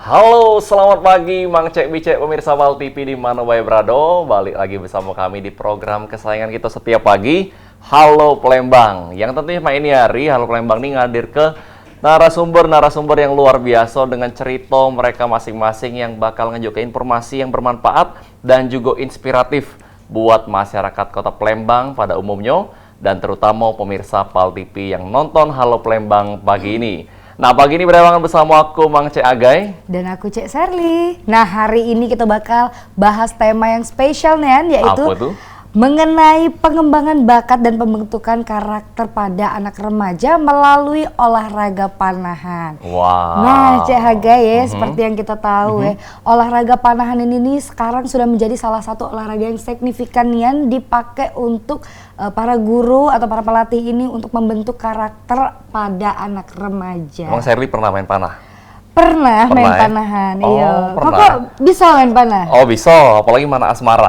Halo, selamat pagi Mang Cek Bicek pemirsa Pal TV di mana wae berado. Balik lagi bersama kami di program kesayangan kita setiap pagi, Halo Palembang. Yang tentunya ini hari Halo Palembang ini ngadir ke narasumber yang luar biasa dengan cerita mereka masing-masing yang bakal ngejoki informasi yang bermanfaat dan juga inspiratif buat masyarakat Kota Palembang pada umumnya dan terutama pemirsa Pal TV yang nonton Halo Palembang pagi ini. Nah, pagi ini bersama aku, Mang Cek Agai. Dan aku, Cek Serly. Nah, hari ini kita bakal bahas tema yang spesial nih, yaitu apa tuh? Mengenai pengembangan bakat dan pembentukan karakter pada anak remaja melalui olahraga panahan. Wow. Nah, Cek Agai ya, seperti yang kita tahu ya, olahraga panahan ini sekarang sudah menjadi salah satu olahraga yang signifikan yang dipakai untuk para guru atau para pelatih ini untuk membentuk karakter pada anak remaja. Emang Serly pernah main panah? Pernah main ya? panahan, Oh, iya. pernah. Kok bisa main panah? Oh, bisa, apalagi mana asmara.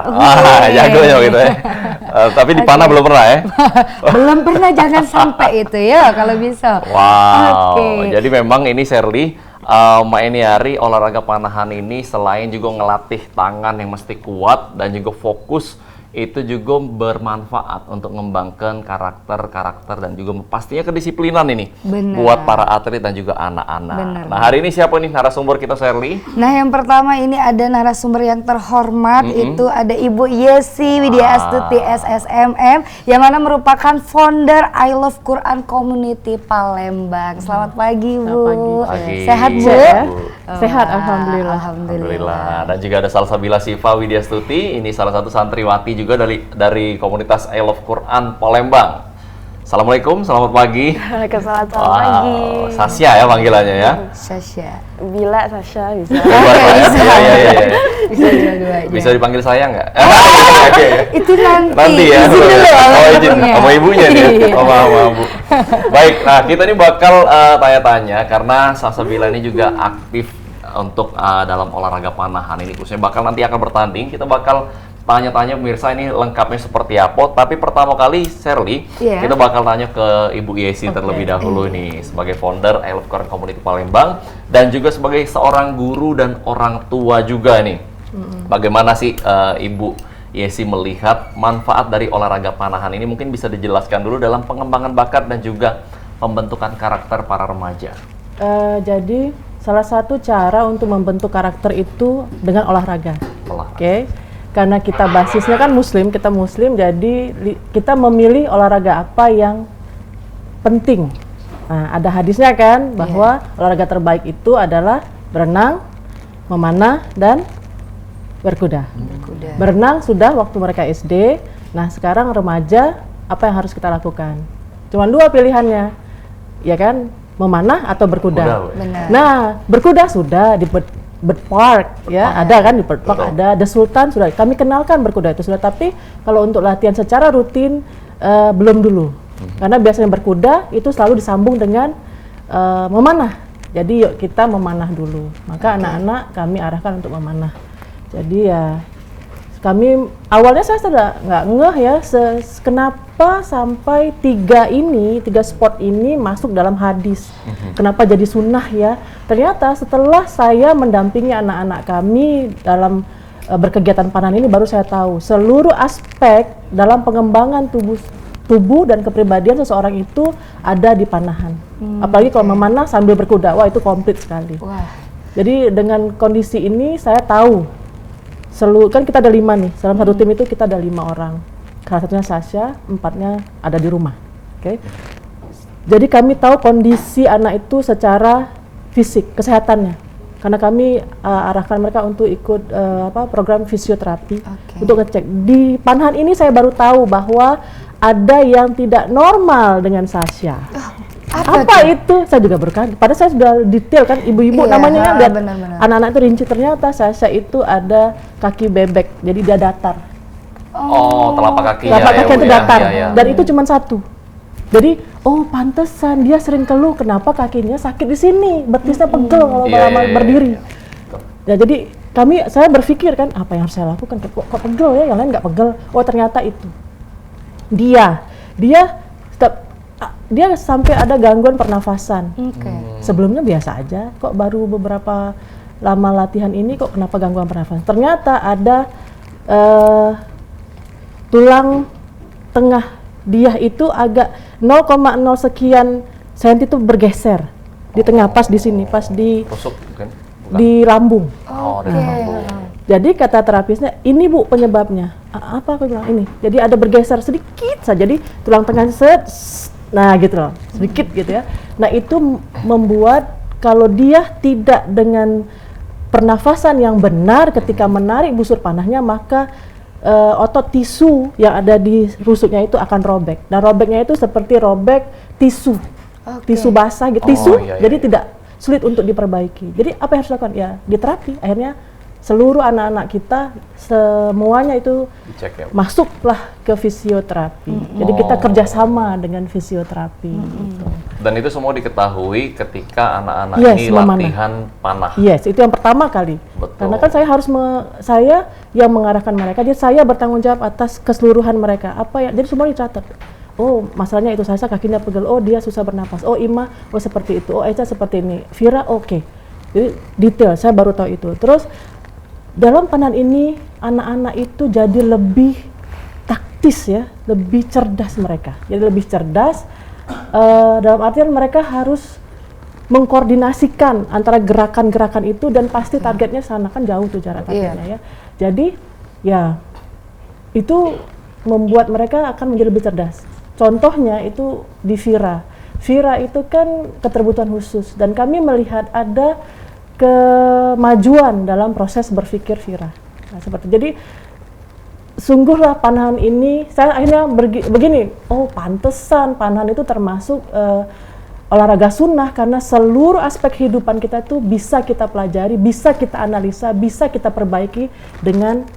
Jago ya gitu ya. Tapi di panah belum pernah ya? Belum pernah, jangan sampai itu ya kalau bisa. Wow. Jadi memang ini Serly ini hari olahraga panahan ini selain juga ngelatih tangan yang mesti kuat dan juga fokus, itu juga bermanfaat untuk mengembangkan karakter dan juga pastinya kedisiplinan ini. Bener. Buat para atlet dan juga anak-anak. Bener. Nah, hari ini siapa nih narasumber kita, Serly? Nah, yang pertama ini ada narasumber yang terhormat, itu ada Ibu Yesi Widya Astuti SSMM yang mana merupakan founder I Love Quran Community Palembang. Selamat pagi, Bu. Pagi. Sehat, Bu? Sehat, alhamdulillah. Alhamdulillah. Dan juga ada Salsabila Siva Widya Stuti, ini salah satu santriwati juga dari komunitas I Love Quran Palembang. Assalamualaikum, selamat pagi. Waalaikumsalam, selamat pagi. Sasya ya panggilannya ya. Sasha. Bila Sasha bisa. Bisa. Iya. Bisa dua-duanya. Bisa dipanggil saya nggak? Itu Nanti ya. Izin dulu Izin sama ibunya nih. Sama Bu. Baik, nah kita ini bakal tanya-tanya karena Salsabila ini juga aktif untuk dalam olahraga panahan ini, khususnya bakal nanti akan bertanding. Kita bakal tanya-tanya pemirsa ini lengkapnya seperti apa. Tapi pertama kali Serly, kita bakal tanya ke Ibu Yesi terlebih dahulu nih sebagai founder I Love Quran Community Palembang dan juga sebagai seorang guru dan orang tua juga nih. Bagaimana sih Ibu Yesi melihat manfaat dari olahraga panahan ini? Mungkin bisa dijelaskan dulu dalam pengembangan bakat dan juga pembentukan karakter para remaja. Jadi salah satu cara untuk membentuk karakter itu dengan olahraga. Oke. Karena kita basisnya kan muslim, kita muslim, jadi kita memilih olahraga apa yang penting. Nah, ada hadisnya kan bahwa olahraga terbaik itu adalah berenang, memanah, dan berkuda. Berenang sudah waktu mereka SD. Nah, sekarang remaja, apa yang harus kita lakukan? Cuma dua pilihannya, ya kan? Memanah atau berkuda. Nah, berkuda sudah di Bird Park ya, ada kan di Bird Park, ada The Sultan sudah. Kami kenalkan berkuda itu sudah, tapi kalau untuk latihan secara rutin belum dulu. Karena biasanya berkuda itu selalu disambung dengan memanah. Jadi yuk kita memanah dulu. Maka anak-anak kami arahkan untuk memanah. Jadi ya kami awalnya saya sudah nggak ngeh ya kenapa sampai tiga sport ini masuk dalam hadis. Kenapa jadi sunnah ya? Ternyata setelah saya mendampingi anak-anak kami dalam berkegiatan panahan ini baru saya tahu seluruh aspek dalam pengembangan tubuh dan kepribadian seseorang itu ada di panahan. Apalagi kalau memanah sambil berkuda, wah itu komplit sekali. Jadi dengan kondisi ini saya tahu kan kita ada 5 nih, dalam satu tim itu kita ada 5 orang. Salah satunya Sasha, 4-nya ada di rumah. Oke. Jadi kami tahu kondisi anak itu secara fisik, kesehatannya. Karena kami arahkan mereka untuk ikut program fisioterapi untuk ngecek. Di panahan ini saya baru tahu bahwa ada yang tidak normal dengan Sasha. Apa itu? Saya juga berkaget. Padahal saya sudah detail kan, ibu-ibu namanya kan, anak-anak itu rinci. Ternyata Sasha itu ada kaki bebek, jadi dia datar. Telapak kaki itu datar. Dan itu cuma satu. Jadi, pantesan dia sering keluh kenapa kakinya sakit di sini, betisnya pegel kalau berdiri. Ya, jadi saya berpikir kan, apa yang harus saya lakukan? Kok pegel ya? Yang lain nggak pegel. Oh, ternyata itu. Dia sampai ada gangguan pernafasan. Sebelumnya biasa aja, kok baru beberapa lama latihan ini kok kenapa gangguan pernafasan? Ternyata ada tulang tengah dia itu agak 0,0 sekian senti itu bergeser di tengah, pas di sini, pas di Rusuk kan? Bukan. di lambung. Oh, di Oke. lambung. Jadi kata terapisnya, ini Bu penyebabnya. Apa aku bilang ini? Jadi ada bergeser sedikit saja, jadi tulang tengah nah gitu loh, sedikit gitu ya. Nah itu membuat kalau dia tidak dengan pernafasan yang benar ketika menarik busur panahnya, maka otot tisu yang ada di rusuknya itu akan robek. Dan robeknya itu seperti robek tisu, tisu basah gitu, tisu, jadi tidak sulit untuk diperbaiki. Jadi apa yang harus dilakukan? Ya diterapi. Akhirnya seluruh anak-anak kita semuanya itu Dicek ya. masuklah ke fisioterapi. Jadi kita kerjasama dengan fisioterapi. Gitu. Dan itu semua diketahui ketika anak-anak Yes, ini memanah. latihan panah. Yes, itu yang pertama kali. Betul. Karena kan saya harus saya yang mengarahkan mereka, jadi saya bertanggung jawab atas keseluruhan mereka. Apa ya? Jadi semua dicatat. Oh, masalahnya itu saya kakinya pegel. Oh, dia susah bernapas. Oh, Ima, oh seperti itu. Oh, Eca seperti ini. Vira, oke. Jadi detail, saya baru tahu itu. Terus dalam panahan ini anak-anak itu jadi lebih taktis ya, lebih cerdas mereka. Jadi lebih cerdas dalam artian mereka harus mengkoordinasikan antara gerakan-gerakan itu dan pasti targetnya sana, kan jauh tuh jarak targetnya ya. Jadi ya itu membuat mereka akan menjadi lebih cerdas. Contohnya itu di Vira. Vira itu kan keterbutuhan khusus dan kami melihat ada kemajuan dalam proses berpikir Vira. Nah, seperti jadi sungguhlah panahan ini saya akhirnya begini, oh pantesan panahan itu termasuk olahraga sunnah karena seluruh aspek kehidupan kita itu bisa kita pelajari, bisa kita analisa, bisa kita perbaiki dengan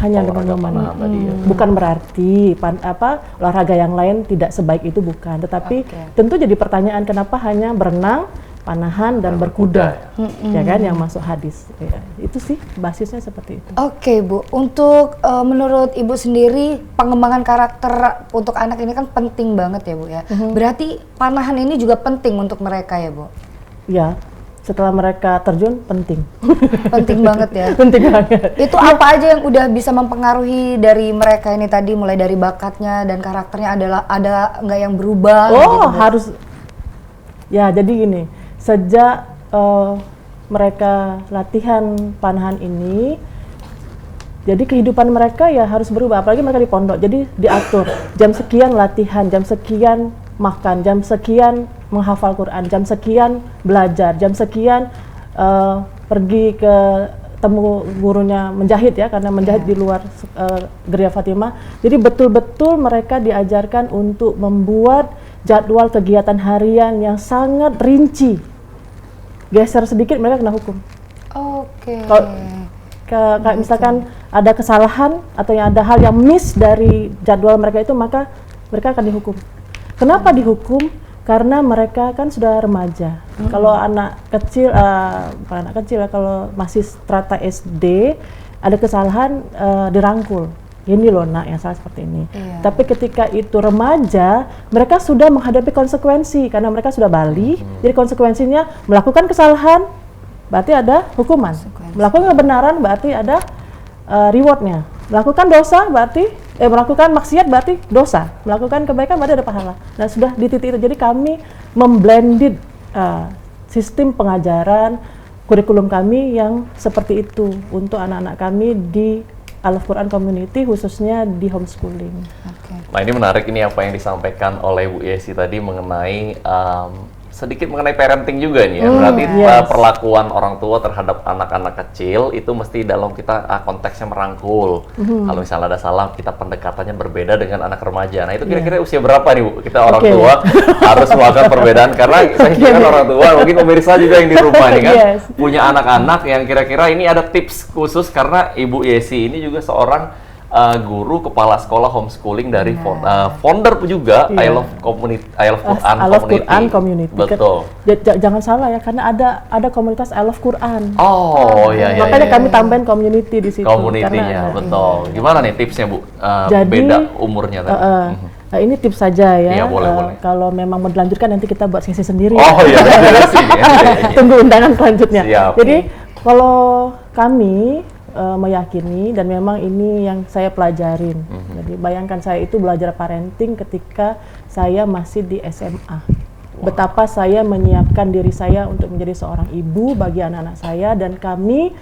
hanya dengan memanah. Bukan berarti olahraga yang lain tidak sebaik itu, bukan, tetapi tentu jadi pertanyaan kenapa hanya berenang, panahan dan berkuda, ya kan yang masuk hadis. Ya, itu sih basisnya seperti itu. Oke Bu, untuk menurut Ibu sendiri pengembangan karakter untuk anak ini kan penting banget ya Bu ya. Berarti panahan ini juga penting untuk mereka ya Bu? Ya, setelah mereka terjun penting. Penting banget ya. Penting banget. Itu apa aja yang udah bisa mempengaruhi dari mereka ini tadi, mulai dari bakatnya dan karakternya ada nggak yang berubah? Oh, gitu, Bu? harus. Ya, jadi gini. Sejak mereka latihan panahan ini, jadi kehidupan mereka ya harus berubah. Apalagi mereka di pondok, jadi diatur jam sekian latihan, jam sekian makan, jam sekian menghafal Quran, jam sekian belajar, jam sekian pergi ke temu gurunya menjahit ya, karena menjahit di luar Geria Fatimah. Jadi betul-betul mereka diajarkan untuk membuat jadwal kegiatan harian yang sangat rinci. Geser sedikit mereka kena hukum. Oke. Kayak misalkan ada kesalahan atau yang ada hal yang miss dari jadwal mereka itu, maka mereka akan dihukum. Kenapa dihukum? Karena mereka kan sudah remaja. Kalau anak kecil, bukan anak kecil ya, kalau masih strata SD ada kesalahan dirangkul. Ini loh nak yang salah seperti ini. Tapi ketika itu remaja, mereka sudah menghadapi konsekuensi karena mereka sudah balik. Jadi konsekuensinya melakukan kesalahan berarti ada hukuman. Melakukan kebenaran berarti ada rewardnya. Melakukan dosa berarti melakukan maksiat berarti dosa. Melakukan kebaikan berarti ada pahala. Nah sudah di titik itu. Jadi kami memblended sistem pengajaran kurikulum kami yang seperti itu untuk anak-anak kami di Al-Quran Community, khususnya di homeschooling. Nah ini menarik ini apa yang disampaikan oleh Bu Yesi tadi mengenai sedikit mengenai parenting juga nih ya. Berarti perlakuan orang tua terhadap anak-anak kecil itu mesti dalam kita konteksnya merangkul. Kalau misalnya ada salah, kita pendekatannya berbeda dengan anak remaja. Nah itu kira-kira usia berapa nih Bu? Kita orang tua harus melakukan perbedaan karena saya kira kan orang tua, mungkin pemirsa juga yang di rumah nih kan punya anak-anak yang kira-kira ini ada tips khusus karena Ibu Yesi ini juga seorang guru kepala sekolah homeschooling dari founder juga I Love Quran Community. Betul. Jangan salah ya, karena ada komunitas I Love Quran. Oh iya. Makanya kami tambahin community di situ. Community-nya, betul. Gimana nih tipsnya Bu? Jadi, beda umurnya tadi. Nah ini tips saja ya. Iya, boleh. Kalau memang mau dilanjutkan nanti kita buat sesi sendiri. Oh iya. Tunggu undangan selanjutnya. Siap. Jadi Kalau kami meyakini dan memang ini yang saya pelajarin. Jadi bayangkan saya itu belajar parenting ketika saya masih di SMA. Betapa saya menyiapkan diri saya untuk menjadi seorang ibu bagi anak-anak saya, dan kami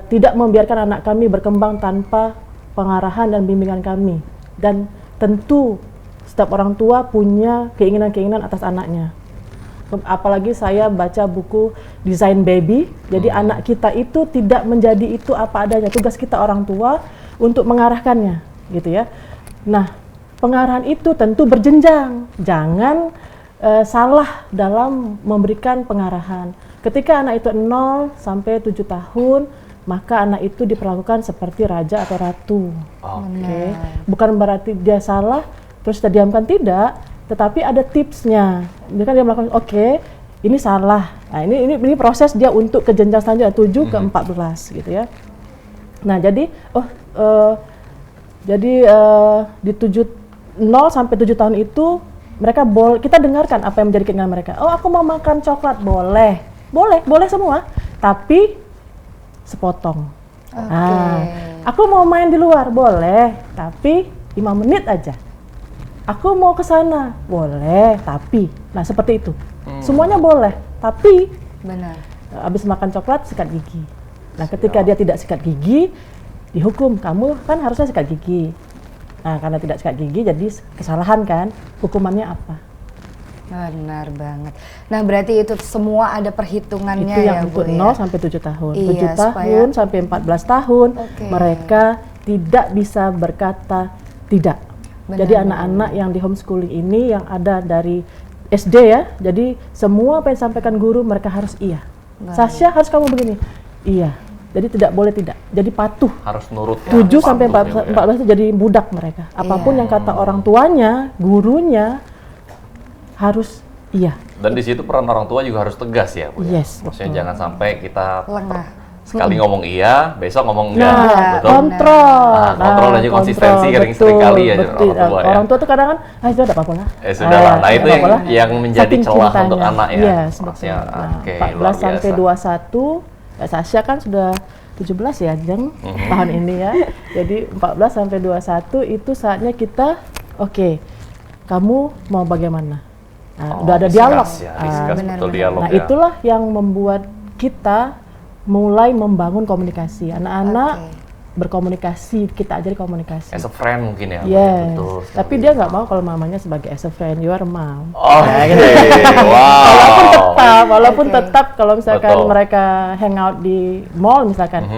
tidak membiarkan anak kami berkembang tanpa pengarahan dan bimbingan kami. Dan tentu setiap orang tua punya keinginan-keinginan atas anaknya. Apalagi saya baca buku Design Baby, jadi anak kita itu tidak menjadi itu apa adanya. Tugas kita orang tua untuk mengarahkannya, gitu ya. Nah, pengarahan itu tentu berjenjang. Jangan salah dalam memberikan pengarahan. Ketika anak itu 0 sampai 7 tahun, maka anak itu diperlakukan seperti raja atau ratu. Oke. Bukan berarti dia salah terus kita diamkan, tidak, tetapi ada tipsnya. Jadi kan dia melakukan, oke, ini salah. Nah, ini proses dia untuk ke jenjang selanjutnya 7 ke 14 gitu ya. Nah, jadi di 0 sampai 7 tahun itu mereka kita dengarkan apa yang menjadi keinginan mereka. Oh, aku mau makan coklat, boleh semua, tapi sepotong. Aku mau main di luar, boleh, tapi 5 menit aja. Aku mau ke sana, boleh, tapi, nah seperti itu. Semuanya boleh, tapi Benar. Habis makan coklat sikat gigi. Nah, ketika dia tidak sikat gigi, dihukum. Kamu kan harusnya sikat gigi. Nah, karena tidak sikat gigi, jadi kesalahan kan. Hukumannya apa? Benar banget. Nah, berarti itu semua ada perhitungannya Itu ya, yang Bu, untuk 0 sampai 7 tahun. Iya, 7 tahun sampai 14 tahun, mereka tidak bisa berkata tidak. Jadi anak-anak yang di homeschooling ini yang ada dari SD ya, jadi semua apa yang disampaikan guru mereka harus iya. Sasha, harus kamu begini. Iya. Jadi tidak boleh tidak. Jadi patuh. Harus nurut. 7 sampai 14 itu jadi budak mereka. Apapun yang kata orang tuanya, gurunya harus iya. Dan di situ peran orang tua juga harus tegas ya, Bu. Yes, Maksudnya jangan sampai kita lengah. sekali ngomong iya, besok ngomong enggak. Nah, Betul. kontrol. Kontrol dan juga konsistensi sering kali ya betul. orang tua ya. Orang tua tuh kadang kan, sudah ada apa-apa lah. Sudah lah. Nah, itu yang menjadi Saking celah cintanya. untuk anak ya. Yes, Maksudnya, betul. Nah, oke, 14 luar sampai biasa. 21, Sasha kan sudah 17 ya, Jeng, tahun ini ya. Jadi 14 sampai 21 itu saatnya kita, oke, kamu mau bagaimana? Nah, udah ada dialog. Ya, discuss, betul dialog Nah, ya. itulah yang membuat kita mulai membangun komunikasi. Anak-anak berkomunikasi, kita ajari komunikasi. As a friend mungkin ya. Yes. Betul. Tapi dia nggak mau kalau mamanya sebagai as a friend, you are a mom. Wow. Walaupun tetap kalau misalkan Betul. mereka hangout di mall misalkan,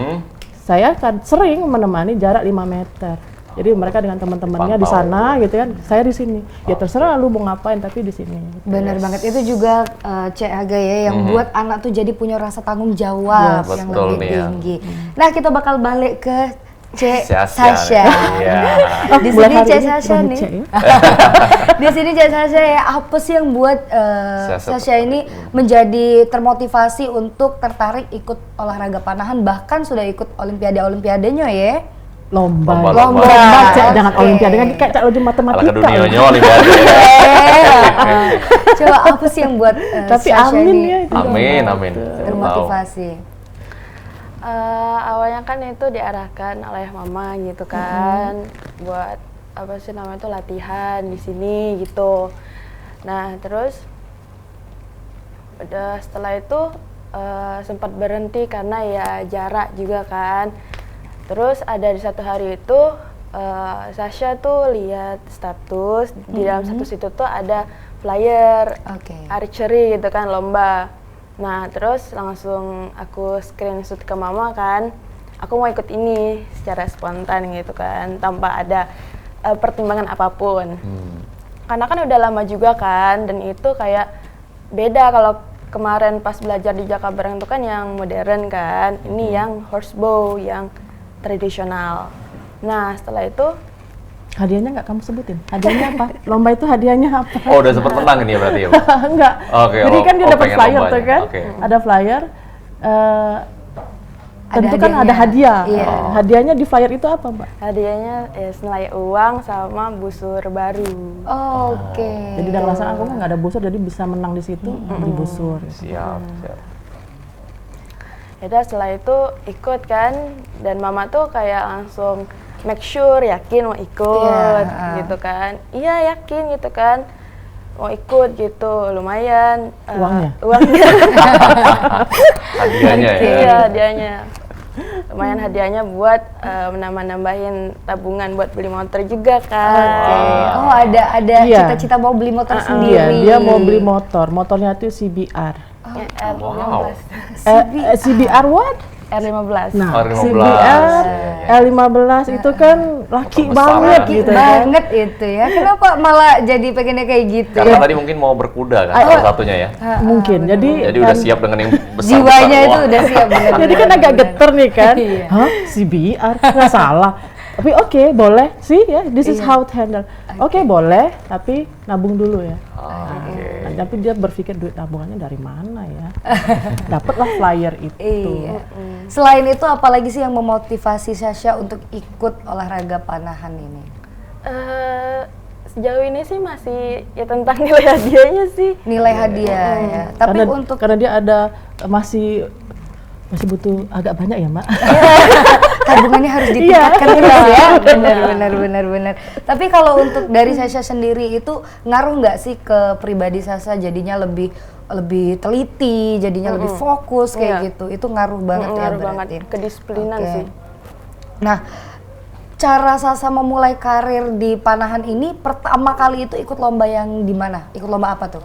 saya kan sering menemani jarak 5 meter. Jadi mereka dengan teman-temannya di sana gitu kan, saya di sini. Ya terserah lu mau ngapain tapi di sini. Benar banget. Itu juga Cek Aga ya yang buat anak tuh jadi punya rasa tanggung jawab yang betul lebih nih ya. tinggi. Nah, kita bakal balik ke Cek Sasha. Sasha. Iya. Di mulai sini hari Cek ini Sasha berani nih. Cek ya. Di sini Cek Sasha ya, apa sih yang buat Sasha ini menjadi termotivasi untuk tertarik ikut olahraga panahan, bahkan sudah ikut olimpiade-olimpiadenya ya? Lomba. Cek, jangan oke. olimpiade kan kayak cak uji Ala matematika. ke dunianya olimpiade. Coba apa sih yang buat Tapi Sasha amin ini ya itu. Amin. termotivasi? Awalnya kan itu diarahkan oleh mama gitu kan, buat apa sih namanya itu latihan di sini gitu. Nah terus udah setelah itu sempat berhenti karena ya jarak juga kan. Terus ada di satu hari itu Sasha tuh lihat status di dalam status itu tuh ada flyer archery gitu kan, lomba. Nah terus langsung aku screenshot ke mama kan, aku mau ikut ini secara spontan gitu kan, tanpa ada pertimbangan apapun. Karena kan udah lama juga kan, dan itu kayak beda kalau kemarin pas belajar di Jakabareng itu kan yang modern kan, ini yang horsebow, yang tradisional. Nah setelah itu Hadiahnya nggak kamu sebutin? Hadiahnya apa? Lomba itu hadiahnya apa? Oh, udah sempat menang ini ya berarti ya, Bu? Enggak. Oke, Jadi kan dia dapat pengen flyer lombanya. tuh kan? Oke. Ada flyer. Tentu kan hadiahnya. ada hadiah. Iya. Hadiahnya di flyer itu apa, Mbak? hadiahnya ya senilai uang sama busur baru. Oke. Jadi udah ngerasa aku nggak ada busur, jadi bisa menang di situ beli busur. Siap. Yaudah setelah itu ikut kan, dan mama tuh kayak langsung make sure yakin mau ikut gitu kan. Iya yakin gitu kan, mau ikut gitu, lumayan uangnya Hadiahnya ya. Iya hadiahnya lumayan, hadiahnya buat menambah-nambahin tabungan buat beli motor juga kan. Oh ada cita-cita mau beli motor Iya, sendiri. dia mau beli motornya itu CBR. Wow. CBR what? R15. Nah, R15. CBR Iya. L15 itu kan laki Motor besar banget ya. gitu ya. Banget itu ya. Kenapa malah jadi pengennya kayak gitu? Karena tadi mungkin mau berkuda kan salah satunya ya. Mungkin. Jadi Jadi udah siap dengan yang besar. Jiwanya itu udah siap bener. Jadi kan agak geter nih kan. Iya. Hah? CBR? Nggak salah. Tapi oke, boleh sih ya. This is how it handle. Oke, boleh, tapi nabung dulu ya. Nah, tapi dia berpikir duit nabungannya dari mana ya? Dapatlah flyer itu. Iya. Selain itu apalagi sih yang memotivasi Sasha untuk ikut olahraga panahan ini? Sejauh ini sih masih ya tentang nilai hadiahnya sih. Nilai hadiah ya. Tapi Karena dia ada masih butuh agak banyak ya, Mbak. tabungannya harus ditingkatkan terus ya. Benar. Tapi kalau untuk dari Sasha sendiri itu ngaruh nggak sih ke pribadi Sasha, jadinya lebih teliti, jadinya lebih fokus kayak gitu. Itu ngaruh banget ya Ngaruh berarti. banget, kedisiplinan Oke. sih. Nah, cara Sasha memulai karir di panahan ini pertama kali itu ikut lomba yang di mana? Ikut lomba apa tuh?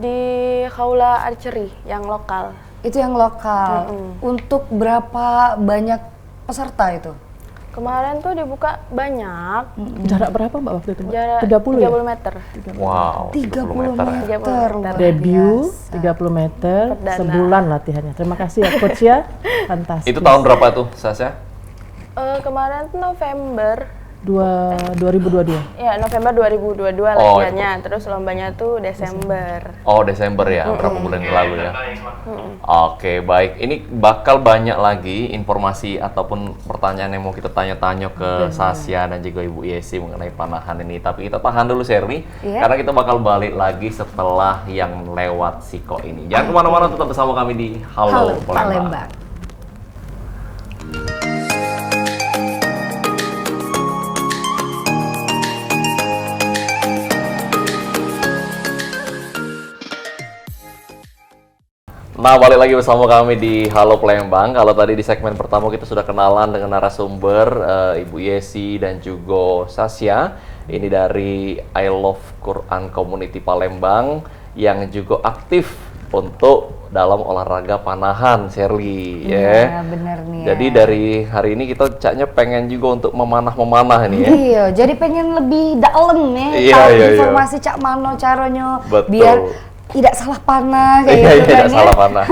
Di Khawla Archery yang lokal. Itu yang lokal. Untuk berapa banyak peserta itu? Kemarin tuh dibuka banyak, Jarak berapa Mbak waktu itu, Mbak? jarak 30 ya? 30 meter. Wow. 30 meter ya. meter. luar Debut biasa. 30 meter, Perdana. sebulan latihannya. Terima kasih ya coach ya. Fantastis. Itu tahun berapa tuh, Sasha? Kemarin tuh November, 2022. ya November 2022 Oh, latihannya, terus lombanya tuh Desember. Oh, Desember ya, berapa bulan yang lalu ya. Oke, baik. Ini bakal banyak lagi informasi ataupun pertanyaan yang mau kita tanya-tanya ke Sasha dan juga Ibu Yesi mengenai panahan ini. Tapi kita tahan dulu, Sherly, karena kita bakal balik lagi setelah yang lewat Siko ini. Jangan kemana-mana, tetap bersama kami di Halo, Palembang. Nah, balik lagi bersama kami di Halo Palembang. Kalau tadi di segmen pertama kita sudah kenalan dengan narasumber Ibu Yesi dan juga Sasha. Ini dari I Love Quran Community Palembang yang juga aktif untuk dalam olahraga panahan, Sherly. Iya, benar nih. Jadi dari hari ini kita caknya pengen juga untuk memanah-memanah nih ya. Iya, jadi pengen lebih dalam ya. Iya, Tahu iya, informasi Cak Mano caranya Betul. biar tidak salah panah kayak Iya, gitu tidak kan salah panah.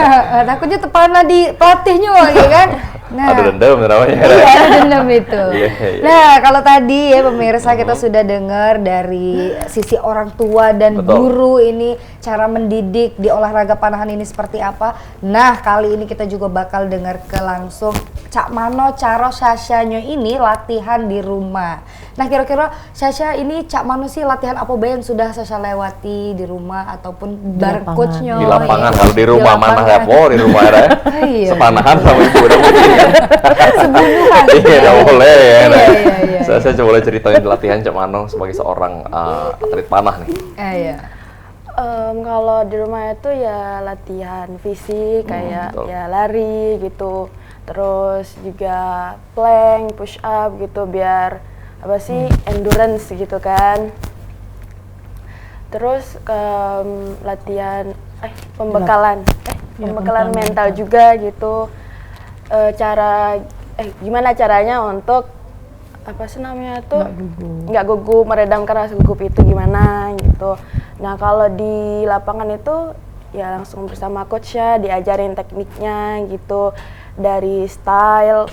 Takutnya terpanah di pelatihnya ya kan. Nah, Ada dendam namanya. iya, ada dendam itu. Iya, iya. Nah, kalau tadi ya pemirsa kita sudah dengar dari sisi orang tua dan Betul. guru ini cara mendidik di olahraga panahan ini seperti apa. Nah, kali ini kita juga bakal dengar ke langsung Cak Mano cara Sasha-nya ini latihan di rumah. Nah, kira-kira Sasha ini Cak Mano sih latihan apa yang sudah Sasha lewati di rumah ataupun bareng lapangan. coachnya? Di lapangan, ya. kalau di rumah mana lapangan. ya, di rumah ada ya. Iya. Sepanahan sama ibu udah mungkin ya. Sebunuhan. Iya, udah boleh ya. Iya, iya. Saya coba boleh ceritain latihan Cak Mano sebagai seorang atlet panah nih. Iya. Kalau di rumah itu ya latihan fisik kayak betul. ya lari gitu, terus juga plank, push up gitu biar apa sih endurance gitu kan. Terus latihan pembekalan pembekalan mental juga gitu. Gimana caranya untuk apa sih namanya tuh nggak gugup, meredamkan rasa gugup itu gimana gitu. Nah kalau di lapangan itu ya langsung bersama coach ya diajarin tekniknya gitu, dari style,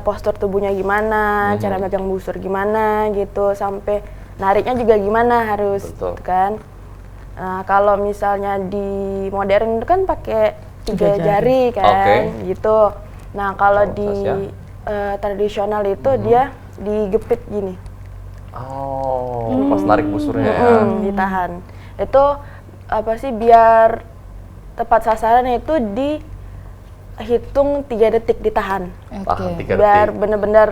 postur tubuhnya gimana, cara megang busur gimana gitu, sampai nariknya juga gimana harus. Betul. Gitu kan. Nah kalau misalnya di modern itu kan pakai 3 jari kan gitu. Nah kalau di tradisional itu dia digepit gini. Oh, pas narik busurnya ya. Ditahan. Itu apa sih biar tepat sasaran itu di hitung 3 detik ditahan. Tahan 3 Biar detik. bener-bener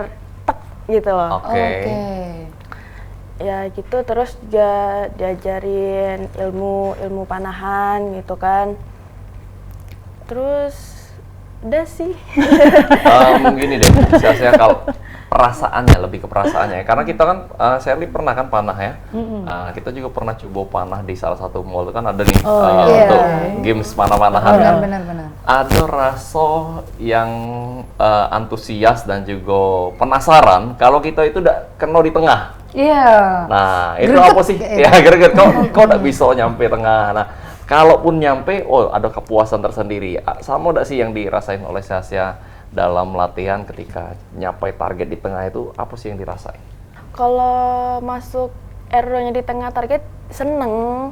tek gitu loh. Oke. Ya gitu, terus juga diajarin ilmu panahan gitu kan. Terus udah sih. Gini deh, saya kalau perasaannya, lebih ke perasaannya ya. Karena kita kan, Sherly pernah kan panah ya. Kita juga pernah coba panah di salah satu mall, itu kan ada nih untuk games panah-panahan kan. Benar. Ada rasa yang antusias dan juga penasaran kalau kita itu udah kena di tengah. Iya. Nah, itu Greget apa sih? Ya, greget. Kok udah bisa nyampe tengah. Nah, kalaupun nyampe, ada kepuasan tersendiri. Sama udah sih yang dirasain oleh Sasha dalam latihan ketika nyampe target di tengah itu, apa sih yang dirasain? Kalau masuk arrow-nya di tengah target seneng.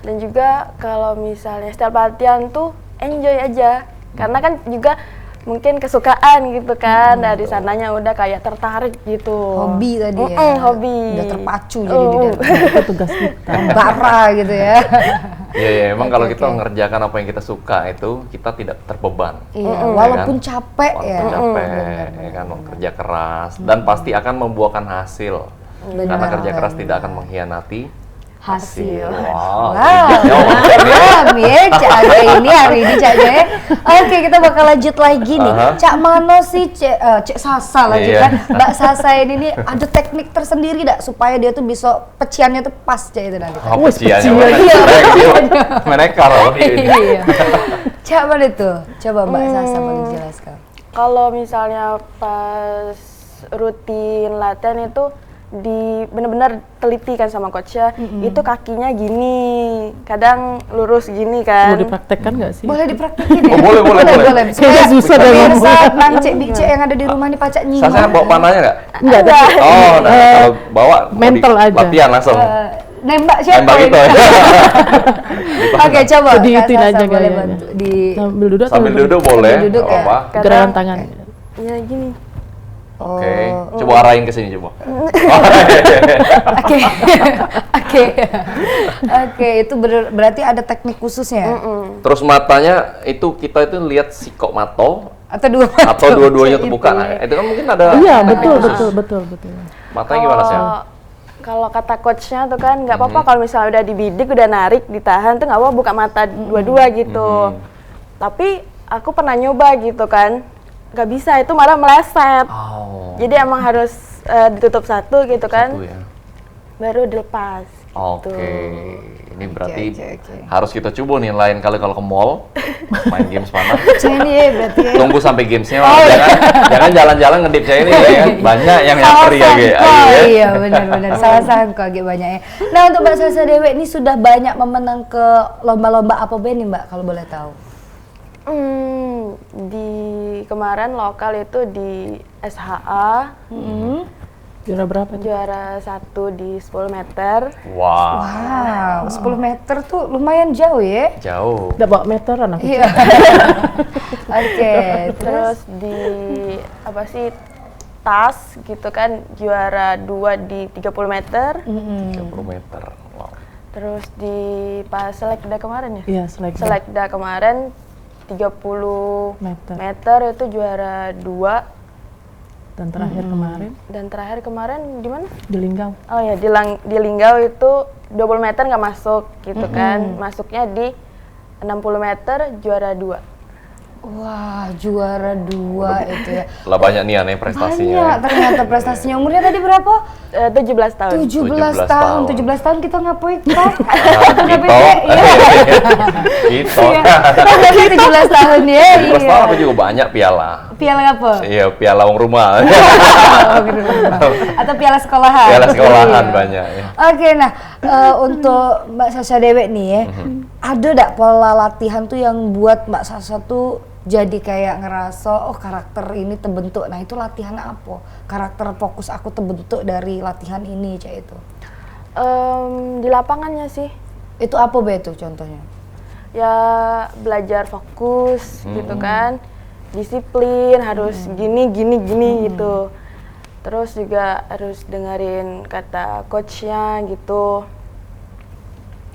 Dan juga kalau misalnya setiap latihan tuh enjoy aja. Karena kan juga mungkin kesukaan gitu kan, dari sananya udah kayak tertarik gitu. Hobi tadi ya. Hobi. Udah terpacu jadi di dalam. Itu tugas kita. Bara gitu ya. Iya, emang kalau kita mengerjakan apa yang kita suka itu, kita tidak terbeban. Iya, Ya walaupun kan? capek ya. Walaupun capek, ya kan, kerja keras, dan pasti akan membuahkan hasil. Karena kerja keras tidak akan mengkhianati Hasil. Wow. Paham ya, Cak Aga ini hari ini Cak Aga ya. Oke, kita bakal lanjut lagi nih. Cak Mano sih, Cek Sasa lanjut Iya. kan. Mbak Sasa ini nih ada teknik tersendiri dak supaya dia tuh bisa peciannya tuh pas Cak itu nanti. Oh, Wih, peciannya pecian. mana? Mereka loh. Iya. Cak mana tuh? Coba Mbak Sasa boleh jelaskan. Kalau misalnya pas rutin latihan itu bener-bener teliti kan sama coachnya, itu kakinya gini, kadang lurus gini kan. Mau dipraktekkan nggak sih? Boleh dipraktekin ya? Oh, boleh. Supaya susah dah pemirsa Nang Cek Bicek yang ada di rumah nih pacak nyimak. Sasha bawa panahnya nggak? Enggak ada. Oh, nah, kalau bawa mental aja. latihan langsung. Nembak siapa Nembak ini? itu aja. Oke, coba. Jadi Kak ituin Sasa aja boleh gayanya. bantu di Sambil duduk atau Sambil duduk boleh, Sambil duduk nggak ya. apa-apa. gerakan tangan. Ya gini. Oke, coba arahin ke sini coba. Oke, itu berarti ada teknik khususnya Terus matanya itu kita itu lihat sikok mato atau dua atau dua-duanya Itu terbuka. ya. Nah, itu kan mungkin ada Iya, teknik betul. khusus. Matanya gimana sih? Kalau kata coachnya tuh kan nggak apa-apa kalau misalnya udah dibidik, udah narik, ditahan tuh nggak apa-apa buka mata dua-dua gitu. Tapi aku pernah nyoba gitu kan, nggak bisa, itu malah meleset. Oh. Jadi emang harus ditutup satu gitu kan, Satu ya. baru dilepas. Oke, ini berarti oke. harus kita coba nih lain kali kalau ke mall main games panah. Saya ini ya berarti ya. Tunggu sampai gamesnya, jangan jalan-jalan ngedip saya ini ya kan. Banyak yang nyamper ya, Ge. Ayo, ya. Iya benar-benar salah sangka agak banyak ya. Nah untuk Mbak Sasa Dewi ini sudah banyak memenang ke lomba-lomba apa nih Mbak kalau boleh tahu? Di kemarin lokal itu di SHA, Juara berapa nih? juara 1 di 10 meter. Wow, Wow, 10 meter tuh lumayan jauh ya. jauh. Udah bawa meteran aku. Iya. Oke, terus Terus di apa sih, tas gitu kan, juara 2 di 30 meter. 30 meter. Wow. Terus di pas selekda kemarin ya? Iya, seleksi. Selekda kemarin 30 meter itu juara 2. Dan terakhir kemarin Dan terakhir kemarin di mana? di Linggau. Oh ya, di Linggau itu 20 meter nggak masuk gitu kan. Masuknya di 60 meter juara 2. wah juara 2 itu ya. Lah banyak nih aneh prestasinya. Banyak ternyata prestasinya. Umurnya tadi berapa? 17 tahun. 17 tahun. tahun. 17 tahun kita ngapain Pak? Gitu. Gitu. Iya. Oh, berarti 17 tahun ya. 17 tahun aku juga banyak piala. Piala apa? Iya, piala wong rumah. Atau piala sekolahan? Piala sekolahan Iya. banyak ya. Oke, nah untuk Mbak Sasa Dewi nih ya, ada nggak pola latihan tuh yang buat Mbak Sasa tuh jadi kayak ngerasa, oh karakter ini terbentuk. Nah itu latihan apa? Karakter fokus aku terbentuk dari latihan ini, Cak itu. Di lapangannya sih, Itu apa Be tuh contohnya? ya belajar fokus gitu kan, disiplin, harus gini gitu. Terus juga harus dengerin kata coachnya gitu.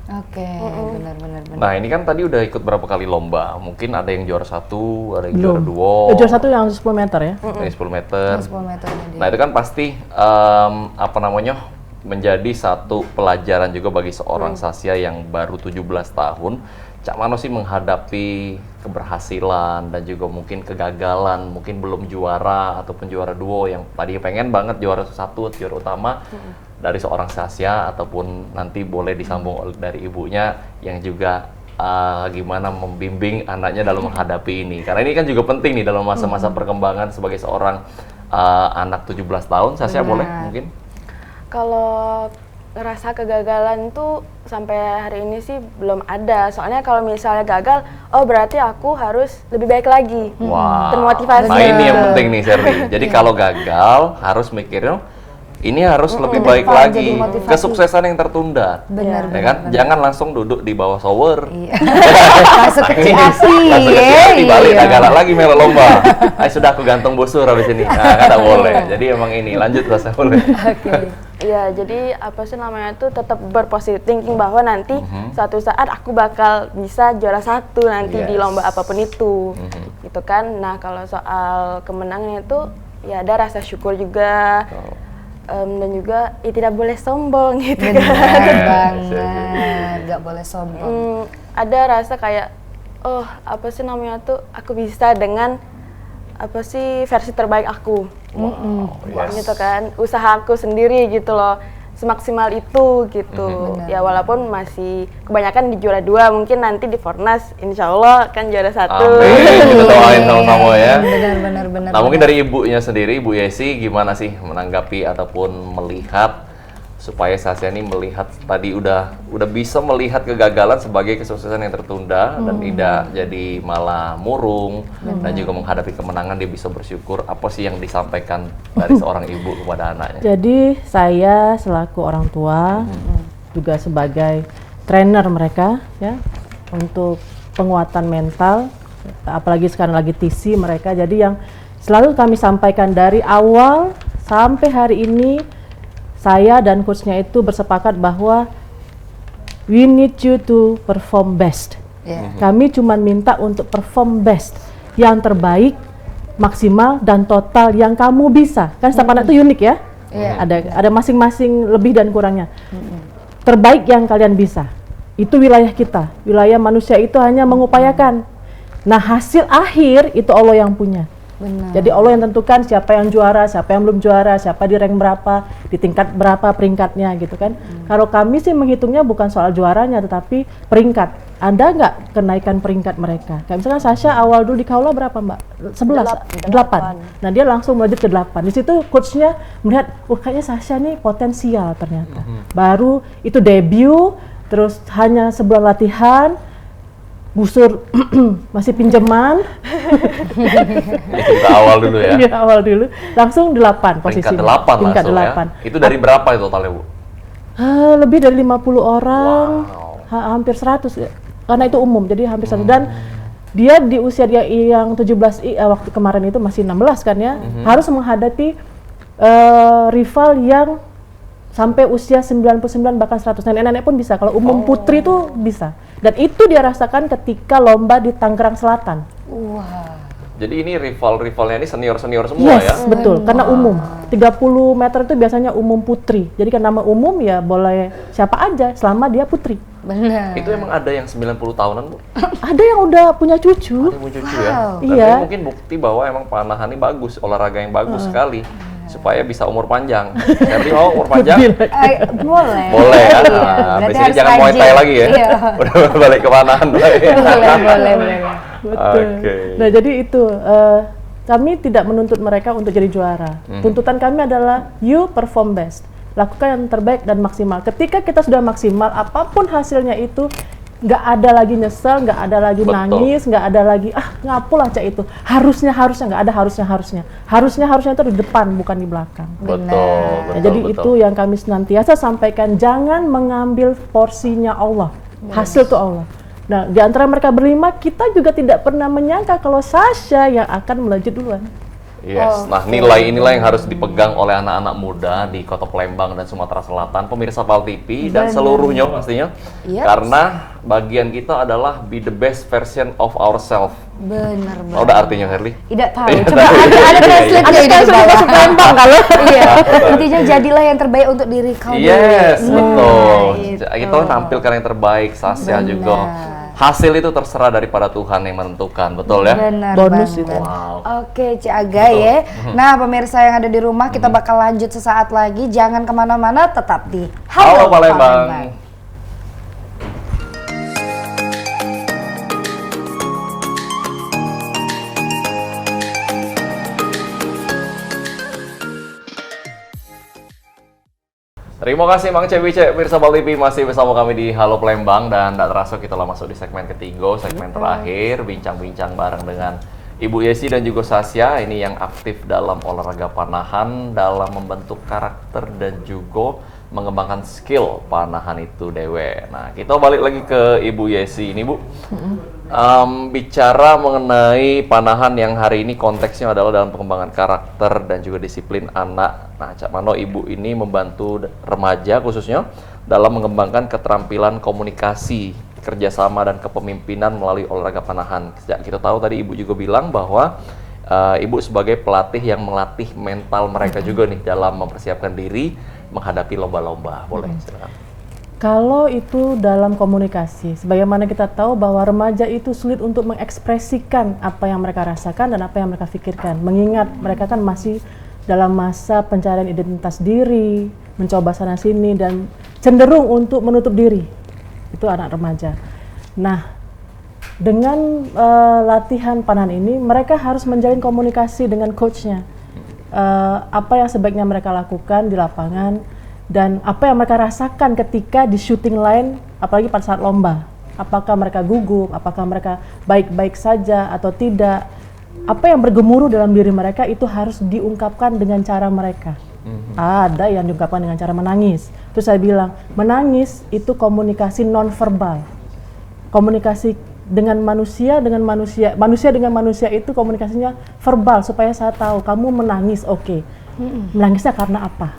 Oke, benar. Nah ini kan tadi udah ikut berapa kali lomba? Mungkin ada yang juara 1, ada yang juara 2. Juara 1 yang 10 meter ya. Yang 10 meter. 10 meter tadi. Nah itu kan pasti menjadi satu pelajaran juga bagi seorang Sasha yang baru 17 tahun. Cak Mano sih menghadapi keberhasilan dan juga mungkin kegagalan, mungkin belum juara ataupun juara duo yang tadi pengen banget juara 1, juara utama dari seorang Sasha, ataupun nanti boleh disambung dari ibunya yang juga gimana membimbing anaknya dalam menghadapi ini. Karena ini kan juga penting nih dalam masa-masa perkembangan sebagai seorang anak 17 tahun. Sasha boleh mungkin? Kalau ngerasa kegagalan tuh sampai hari ini sih belum ada. Soalnya kalau misalnya gagal, oh berarti aku harus lebih baik lagi. Wah, Termotivasi. nah ini yang penting nih Sherly. Jadi kalau gagal harus mikirin ini harus lebih baik depan, lagi. jadi motivasi. Kesuksesan yang tertunda. Benar, Ya kan? Jangan langsung duduk di bawah shower. Iya. Masuk ke Ciasi, Langsung ke Ciasi, balik iya. galak lagi melok lomba. Sudah aku gantung busur habis ini. Nah, kan boleh. Jadi emang ini lanjut rasa boleh. Oke. Iya, jadi apa sih namanya tuh tetap berpositif thinking bahwa nanti suatu saat aku bakal bisa juara 1 nanti di Yes. lomba apapun itu, gitu kan. Nah kalau soal kemenangan itu ya ada rasa syukur juga, dan juga ya tidak boleh sombong gitu Benar kan. banget, nggak boleh sombong. Ada rasa kayak oh apa sih namanya tuh aku bisa dengan apa sih versi terbaik aku. Gitu kan, usaha aku sendiri gitu loh, semaksimal itu gitu. Ya walaupun masih kebanyakan di juara 2, mungkin nanti di Fornas insya Allah kan juara 1. Amin, kita doain sama-sama ya. Benar. Nah mungkin dari ibunya sendiri, Bu Yesi gimana sih menanggapi ataupun melihat supaya Sasha ini melihat tadi udah bisa melihat kegagalan sebagai kesuksesan yang tertunda dan tidak jadi malah murung dan juga menghadapi kemenangan dia bisa bersyukur. Apa sih yang disampaikan dari seorang ibu kepada anaknya? Jadi saya selaku orang tua juga sebagai trainer mereka ya untuk penguatan mental, apalagi sekarang lagi TC mereka. Jadi yang selalu kami sampaikan dari awal sampai hari ini, saya dan coachnya itu bersepakat bahwa we need you to perform best. Kami cuma minta untuk perform best, yang terbaik, maksimal dan total yang kamu bisa. Kan setiap anak itu unik ya. Ada masing-masing lebih dan kurangnya. Terbaik yang kalian bisa. Itu wilayah kita. Wilayah manusia itu hanya mengupayakan. Nah, hasil akhir itu Allah yang punya. Benar. Jadi Allah yang tentukan siapa yang juara, siapa yang belum juara, siapa di rank berapa, di tingkat berapa peringkatnya gitu kan. Kalau kami sih menghitungnya bukan soal juaranya tetapi peringkat. Ada nggak kenaikan peringkat mereka? Kayak misalkan Sasha awal dulu di Kaula berapa Mbak? 11, 8. Nah dia langsung melejit ke 8. Di situ coachnya melihat, kayaknya Sasha nih potensial ternyata. Baru itu debut, terus hanya sebulan latihan, busur masih pinjaman. Kita awal dulu ya. Di awal dulu langsung 8 posisinya. Tingkat 8 langsung ya. Itu dari berapa itu totalnya, Bu? Lebih dari 50 orang. Hampir 100 ya. Karena itu umum, jadi hampir 100. Dan dia di usia dia yang 17 waktu kemarin itu masih 16 kan ya. Harus menghadapi rival yang sampai usia 99 bahkan 100. Nenek-nenek pun bisa, kalau umum putri itu bisa. Dan itu dia rasakan ketika lomba di Tangerang Selatan. Wah. Jadi ini rivalnya ini senior-senior semua ya? Yes, betul. Karena umum. 30 meter itu biasanya umum putri. Jadi kan nama umum ya boleh siapa aja selama dia putri. Benar. Itu emang ada yang 90 tahunan, Bu? Ada yang udah punya cucu. Ada yang punya cucu ya? Dan Iya. ini mungkin bukti bahwa emang panahan ini bagus, olahraga yang bagus sekali. Supaya bisa umur panjang. Nanti mau umur panjang? Boleh. Boleh ya. Iya, Nah, berarti habis ini harus jangan Muay Thai rajin. lagi ya. Iya. Udah balik ke panahan. boleh. Betul. Oke. Nah jadi itu kami tidak menuntut mereka untuk jadi juara. Tuntutan kami adalah you perform best. Lakukan yang terbaik dan maksimal. Ketika kita sudah maksimal, apapun hasilnya itu, nggak ada lagi nyesel, nggak ada lagi Betul. nangis, nggak ada lagi ngapulah Cak itu. Harusnya nggak ada harusnya itu di depan bukan di belakang. Betul. Nah, jadi itu yang kami senantiasa sampaikan, jangan mengambil porsinya Allah. Hasil itu Allah. Nah, di antara mereka berlima, kita juga tidak pernah menyangka kalau Sasha yang akan melejit duluan. Yes, nah nilai-nilai yang harus dipegang oleh anak-anak muda di Kota Palembang dan Sumatera Selatan, pemirsa PAL TV dan seluruhnya pastinya, karena bagian kita adalah be the best version of ourselves. Benar banget. Oh, udah artinya Herli? Tidak tahu. Coba ada translate-nya ini di bawah. Kalau iya. Intinya jadilah yang terbaik untuk diri kau. Yes, betul. Gitu. Kita tampilkan yang terbaik, Sasha juga. Hasil itu terserah daripada Tuhan yang menentukan, betul ya? Benar Bonus banget. itu. Wow. Oke, Cik Aga ya. Nah, pemirsa yang ada di rumah, kita bakal lanjut sesaat lagi. Jangan kemana-mana, tetap di Halo Palembang. Terima kasih Mang Cewice, Mirsa PAL TV masih bersama kami di Halo Palembang dan tidak terasa kita lah masuk di segmen ketiga, segmen terakhir, bincang-bincang bareng dengan Ibu Yesi dan juga Sasha, ini yang aktif dalam olahraga panahan, dalam membentuk karakter dan juga mengembangkan skill panahan itu dewe. Nah, kita balik lagi ke Ibu Yesi ini, Bu. Bicara mengenai panahan yang hari ini konteksnya adalah dalam pengembangan karakter dan juga disiplin anak. Nah, Cak Mano Ibu ini membantu remaja khususnya dalam mengembangkan keterampilan komunikasi, kerjasama dan kepemimpinan melalui olahraga panahan. Sejak kita tahu tadi Ibu juga bilang bahwa Ibu sebagai pelatih yang melatih mental mereka juga nih dalam mempersiapkan diri menghadapi lomba-lomba. Boleh, silakan. Kalau itu dalam komunikasi, sebagaimana kita tahu bahwa remaja itu sulit untuk mengekspresikan apa yang mereka rasakan dan apa yang mereka pikirkan. Mengingat mereka kan masih dalam masa pencarian identitas diri, mencoba sana-sini dan cenderung untuk menutup diri. Itu anak remaja. Nah, dengan latihan panahan ini, mereka harus menjalin komunikasi dengan coachnya. Apa yang sebaiknya mereka lakukan di lapangan dan apa yang mereka rasakan ketika di shooting line, apalagi pada saat lomba. Apakah mereka gugup, apakah mereka baik-baik saja atau tidak. Apa yang bergemuruh dalam diri mereka itu harus diungkapkan dengan cara mereka. Ada yang diungkapkan dengan cara menangis. Terus saya bilang, menangis itu komunikasi non-verbal. Komunikasi dengan manusia dengan manusia itu komunikasinya verbal, supaya saya tahu kamu menangis, oke. Menangisnya karena apa?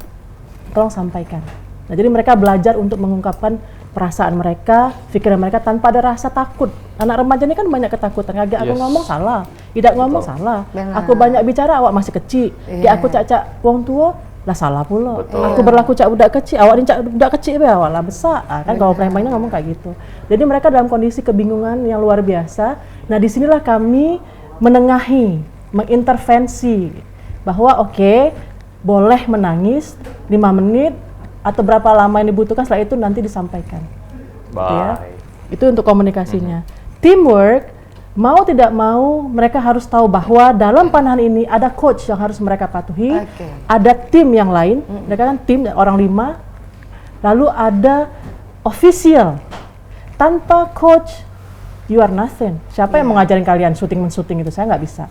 Tolong sampaikan. Nah, jadi mereka belajar untuk mengungkapkan perasaan mereka, pikiran mereka tanpa ada rasa takut. Anak remaja ini kan banyak ketakutan. Aku ngomong salah, tidak ngomong salah. Benar. Aku banyak bicara, awak masih kecil. Aku cak-cak wong tua, lah salah pula. Betul. Aku berlaku cak budak kecil, awak ni cak budak kecil be awak lah besar. Kan kalau Palembangnya ngomong kayak gitu. Jadi mereka dalam kondisi kebingungan yang luar biasa. Nah, disinilah kami menengahi, mengintervensi bahwa oke, boleh menangis 5 menit atau berapa lama yang dibutuhkan, setelah itu nanti disampaikan. Ya. Itu untuk komunikasinya. Teamwork, mau tidak mau mereka harus tahu bahwa dalam panahan ini ada coach yang harus mereka patuhi, ada tim yang lain, mereka kan tim orang 5, lalu ada official. Tanpa coach, you are nothing. Siapa yang mengajarin kalian syuting itu? Saya nggak bisa.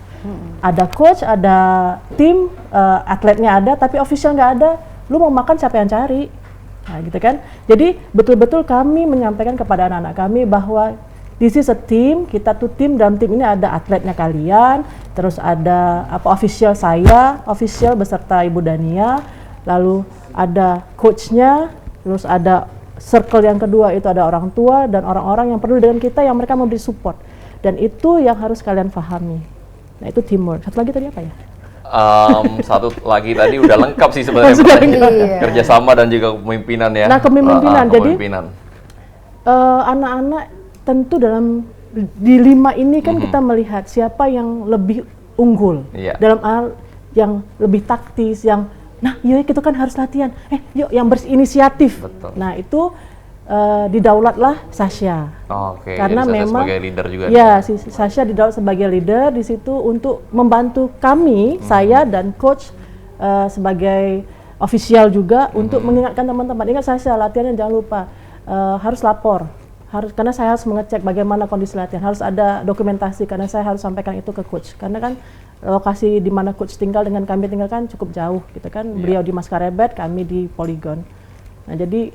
Ada coach, ada tim, atletnya ada, tapi official nggak ada. Lu mau makan siapa yang cari? Nah, gitu kan. Jadi betul-betul kami menyampaikan kepada anak-anak kami bahwa this is a team, kita tuh tim, dalam tim ini ada atletnya kalian, terus ada official saya, official beserta Ibu Dania, lalu ada coachnya, terus ada circle yang kedua itu ada orang tua dan orang-orang yang perlu dengan kita yang mereka memberi support. Dan itu yang harus kalian pahami. Nah, itu teamwork. Satu lagi tadi apa ya? Satu lagi tadi udah lengkap sih sebenarnya. Kerjasama dan juga kepemimpinan ya. Nah, kepemimpinan. Jadi kepemimpinan. Anak-anak tentu dalam di 5 ini kan kita melihat siapa yang lebih unggul dalam hal yang lebih taktis, yang yuk kita kan harus latihan, yuk yang berinisiatif. Betul. Nah, itu didaulatlah Sasha. jadi Karena Sasha memang sebagai leader juga. si Sasha didaulat sebagai leader di situ untuk membantu kami, saya dan coach sebagai official juga untuk mengingatkan teman-teman. Ingat Sasha, latihannya jangan lupa harus lapor. Karena saya harus mengecek bagaimana kondisi latihan, harus ada dokumentasi karena saya harus sampaikan itu ke coach. Karena kan lokasi di mana coach tinggal dengan kami tinggal kan cukup jauh gitu kan. Beliau di Maskarebet, kami di Polygon. Nah, jadi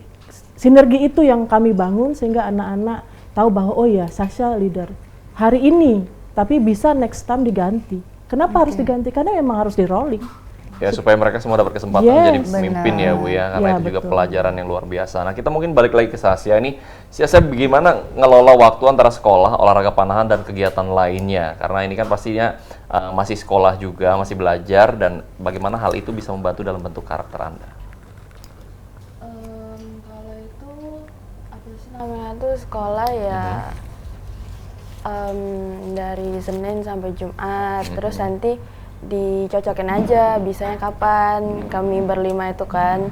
sinergi itu yang kami bangun sehingga anak-anak tahu bahwa oh ya, Sasha leader hari ini, tapi bisa next time diganti. Kenapa harus diganti? Karena memang harus di rolling. Ya supaya mereka semua dapat kesempatan Yes. jadi pemimpin ya Bu ya, karena Ya, itu juga betul. pelajaran yang luar biasa. Nah kita mungkin balik lagi ke Sasha ini, Sasha bagaimana ngelola waktu antara sekolah, olahraga panahan dan kegiatan lainnya? Karena ini kan pastinya masih sekolah juga, masih belajar, dan bagaimana hal itu bisa membantu dalam bentuk karakter Anda? Kalau itu apa sih namanya tuh sekolah ya dari Senin sampai Jumat, terus nanti dicocokin aja bisanya kapan, kami berlima itu kan.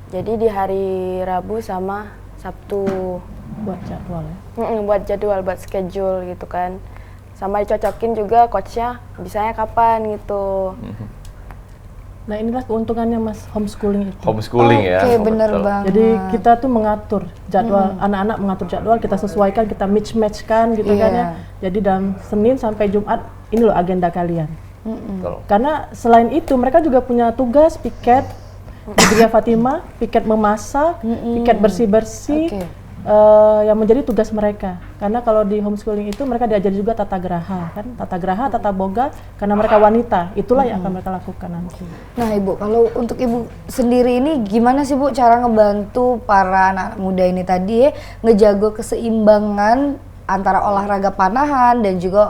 Jadi di hari Rabu sama Sabtu Buat jadwal ya. buat jadwal, buat schedule gitu kan. Sama dicocokin juga coachnya bisanya kapan gitu. Nah inilah keuntungannya Mas homeschooling itu. Homeschooling ya. Oke, bener betul. banget. Jadi kita tuh mengatur jadwal, anak-anak mengatur jadwal, kita sesuaikan, kita match-kan gitu kan ya. Jadi dalam Senin sampai Jumat, ini loh agenda kalian. Betul. Karena selain itu mereka juga punya tugas piket di Gria Fatima, piket memasak, piket bersih-bersih, Oke. yang menjadi tugas mereka. Karena kalau di homeschooling itu mereka diajari juga tata geraha kan, tata geraha, tata boga, karena mereka wanita, itulah yang akan mereka lakukan nanti. Nah Ibu, kalau untuk Ibu sendiri ini gimana sih Bu cara ngebantu para anak muda ini tadi ya, ngejaga keseimbangan antara olahraga panahan dan juga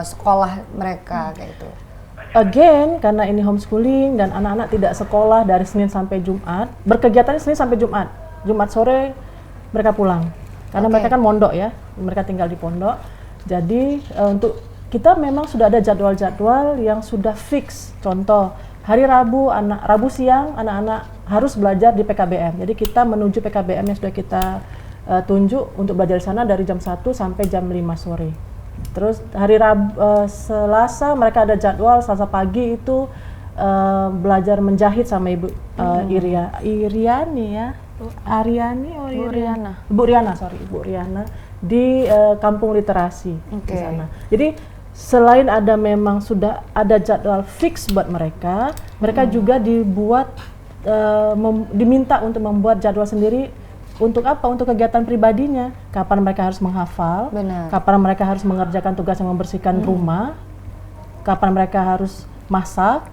sekolah mereka kayak itu? Again, karena ini homeschooling dan anak-anak tidak sekolah dari Senin sampai Jumat, berkegiatannya Senin sampai Jumat. Jumat sore mereka pulang. Karena Oke. mereka kan mondok ya, mereka tinggal di pondok. Jadi untuk kita memang sudah ada jadwal-jadwal yang sudah fix. Contoh, hari Rabu, Rabu siang anak-anak harus belajar di PKBM. Jadi kita menuju PKBM yang sudah kita tunjuk untuk belajar di sana dari jam 1 sampai jam 5 sore. Terus hari Selasa mereka ada jadwal, Selasa pagi itu belajar menjahit sama Ibu Iriani ya, Ariani, Bu Riana. Ibu Riana, Ibu Riana di Kampung Literasi di Oke. sana. Jadi selain ada memang sudah ada jadwal fix buat mereka, mereka juga diminta untuk membuat jadwal sendiri. Untuk apa? Untuk kegiatan pribadinya. Kapan mereka harus menghafal, Benar. kapan mereka harus mengerjakan tugas yang membersihkan rumah, kapan mereka harus masak,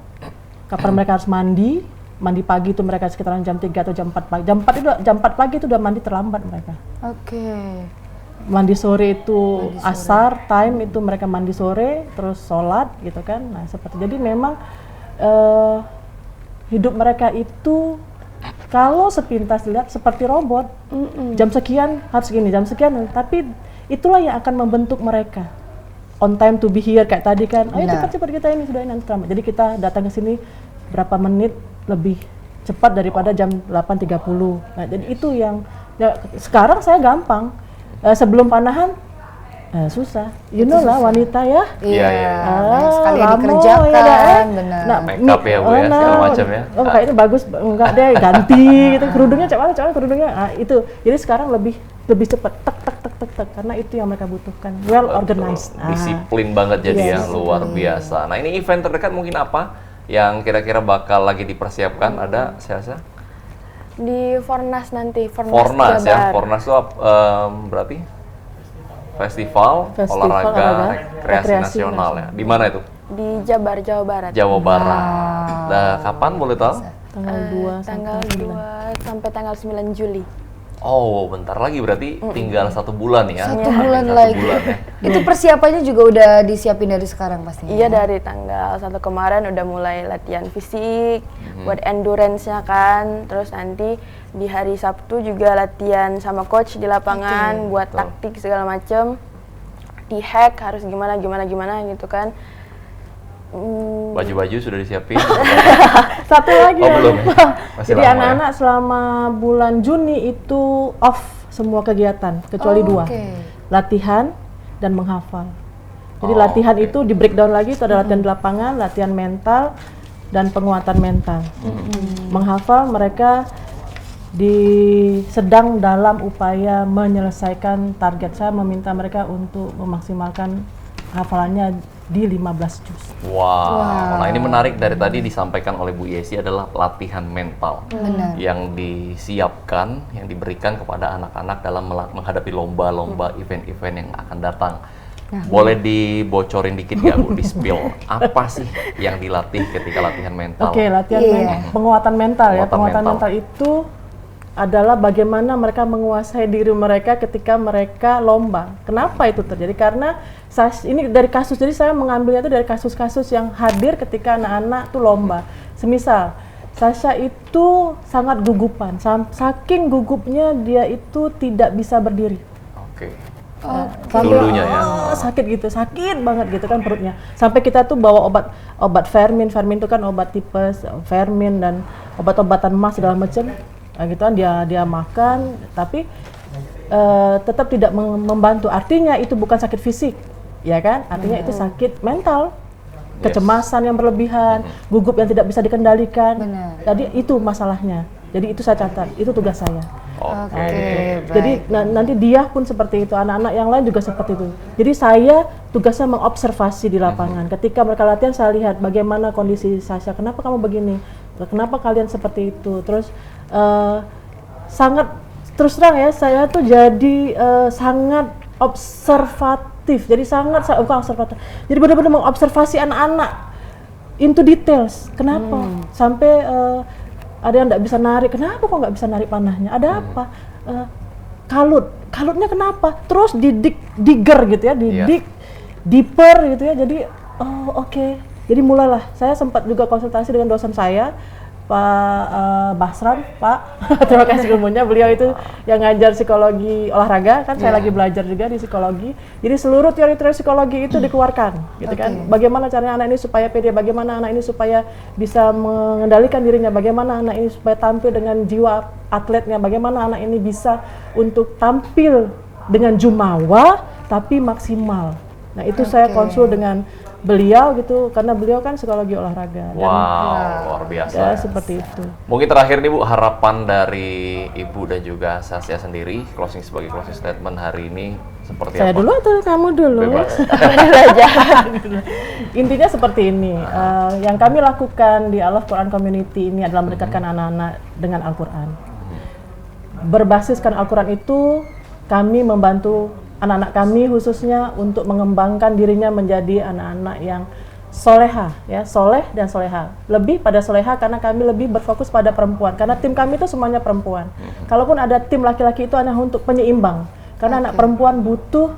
kapan mereka harus mandi. Mandi pagi itu mereka sekitaran jam 3 atau jam 4 pagi. Jam 4 pagi itu udah mandi terlambat mereka. Oke. Mandi sore itu asar, time itu mereka mandi sore, terus sholat gitu kan. Nah seperti, jadi memang hidup mereka itu kalau sepintas dilihat seperti robot. Jam sekian harus gini, jam sekian, tapi itulah yang akan membentuk mereka. On time to be here kayak tadi kan. Ayo Benar. cepat-cepat kita ini sudah ini nanti terlambat. Jadi kita datang ke sini berapa menit lebih cepat daripada jam 8.30. Nah, jadi itu yang ya, sekarang saya gampang. Sebelum panahan susah. You know lah wanita ya. Iya, iya. Banyak sekali yang lamo, dikerjakan, ya kan? benar. Nah, Make up ya, Bu, ya, segala macam ya. Oh, kayaknya bagus, enggak deh, ganti gitu. Kerudungnya coba kerudungnya. Nah, itu. Jadi sekarang lebih cepat, tek, karena itu yang mereka butuhkan. Well Betul. organized. Nah, Disiplin banget jadi ya, Yes. luar biasa. Nah ini event terdekat mungkin apa yang kira-kira bakal lagi dipersiapkan? Ada Sasha? Di Fornas nanti, Fornas ya, Jabar. Fornas itu berarti festival olahraga olahraga rekreasi rekreasi nasional ya. Di mana itu? Di Jabar, Jawa Barat. Jawa Barat. Nah, kapan boleh tahu? tanggal 2 Tanggal 2 sampai tanggal 9 Juli. Oh, bentar lagi berarti tinggal 1 bulan ya. Satu Hamin bulan 1 lagi. bulan ya. Itu persiapannya juga udah disiapin dari sekarang pastinya. Iya, dari tanggal 1 kemarin udah mulai latihan fisik, buat endurance-nya kan. Terus nanti di hari Sabtu juga latihan sama coach di lapangan, buat Betul. taktik segala macem. Di hack harus gimana gitu kan. Baju-baju sudah disiapin. Satu lagi Oh, ya. belum ya? Masih Jadi lama ya? anak-anak selama bulan Juni itu off semua kegiatan kecuali dua, Oke. latihan dan menghafal. Jadi Oh, latihan oke. itu di breakdown lagi, itu ada latihan di lapangan, latihan mental dan penguatan mental. Menghafal mereka sedang dalam upaya menyelesaikan target. Saya meminta mereka untuk memaksimalkan hafalannya di 15 juz. Wow. Nah ini menarik, dari tadi disampaikan oleh Bu Yesi adalah latihan mental Benar. yang disiapkan, yang diberikan kepada anak-anak dalam menghadapi lomba-lomba, event-event yang akan datang. Boleh dibocorin dikit nggak Bu, di spill apa sih yang dilatih ketika latihan mental? Oke, latihan Iya. penguatan mental ya. Penguatan Penguatan mental. mental itu adalah bagaimana mereka menguasai diri mereka ketika mereka lomba. Kenapa itu terjadi? Karena ini dari kasus, jadi saya mengambilnya itu dari kasus-kasus yang hadir ketika anak-anak tuh lomba. Semisal, Sasha itu sangat gugupan, saking gugupnya dia itu tidak bisa berdiri. Oke. Sampai, Dulunya ya. sakit gitu, sakit banget gitu kan perutnya. Sampai kita tuh bawa obat Fermin itu kan obat tipes, Fermin dan obat-obatan emas segala macam. Nah, gitu kan dia makan, tapi tetap tidak membantu. Artinya itu bukan sakit fisik, ya kan? Artinya itu sakit mental. Kecemasan yang berlebihan, gugup yang tidak bisa dikendalikan. Benar. Jadi itu masalahnya. Jadi itu saya catat, itu tugas saya. Oke. Baik. Jadi nanti dia pun seperti itu, anak-anak yang lain juga seperti itu. Jadi saya tugasnya mengobservasi di lapangan. Ketika mereka latihan, saya lihat bagaimana kondisi Sasha. Kenapa kamu begini? Kenapa kalian seperti itu? Terus sangat terus terang ya, saya tuh jadi sangat observatif. Jadi bukan observatif. Jadi benar-benar mengobservasi anak-anak into details. Kenapa? Sampai ada yang nggak bisa narik, kenapa kok nggak bisa narik panahnya? Ada apa? Kalutnya kenapa? Terus digger gitu ya, deeper gitu ya. Jadi oke. Jadi mulailah. Saya sempat juga konsultasi dengan dosen saya, Pak Basran, Pak. Terima kasih ilmunya. Beliau itu yang ngajar psikologi olahraga, kan saya lagi belajar juga di psikologi. Jadi seluruh teori-teori psikologi itu dikeluarkan, gitu kan. Bagaimana caranya anak ini supaya pede, bagaimana anak ini supaya bisa mengendalikan dirinya, bagaimana anak ini supaya tampil dengan jiwa atletnya, bagaimana anak ini bisa untuk tampil dengan jumawa tapi maksimal. Nah, itu saya konsul dengan beliau gitu, karena beliau kan psikologi olahraga. Wow, luar biasa. Ya, seperti itu. Mungkin terakhir nih Bu, harapan dari Ibu dan juga Sasha sendiri, sebagai closing statement hari ini seperti Saya apa? dulu atau kamu dulu? Bebas. Intinya seperti ini, yang kami lakukan di I Love Quran Community ini adalah mendekatkan anak-anak dengan Al-Quran. Berbasiskan Al-Quran itu, kami membantu anak-anak kami khususnya untuk mengembangkan dirinya menjadi anak-anak yang soleha, ya, soleh dan soleha. Lebih pada soleha karena kami lebih berfokus pada perempuan, karena tim kami itu semuanya perempuan. Kalaupun ada tim laki-laki itu hanya untuk penyeimbang, karena anak perempuan butuh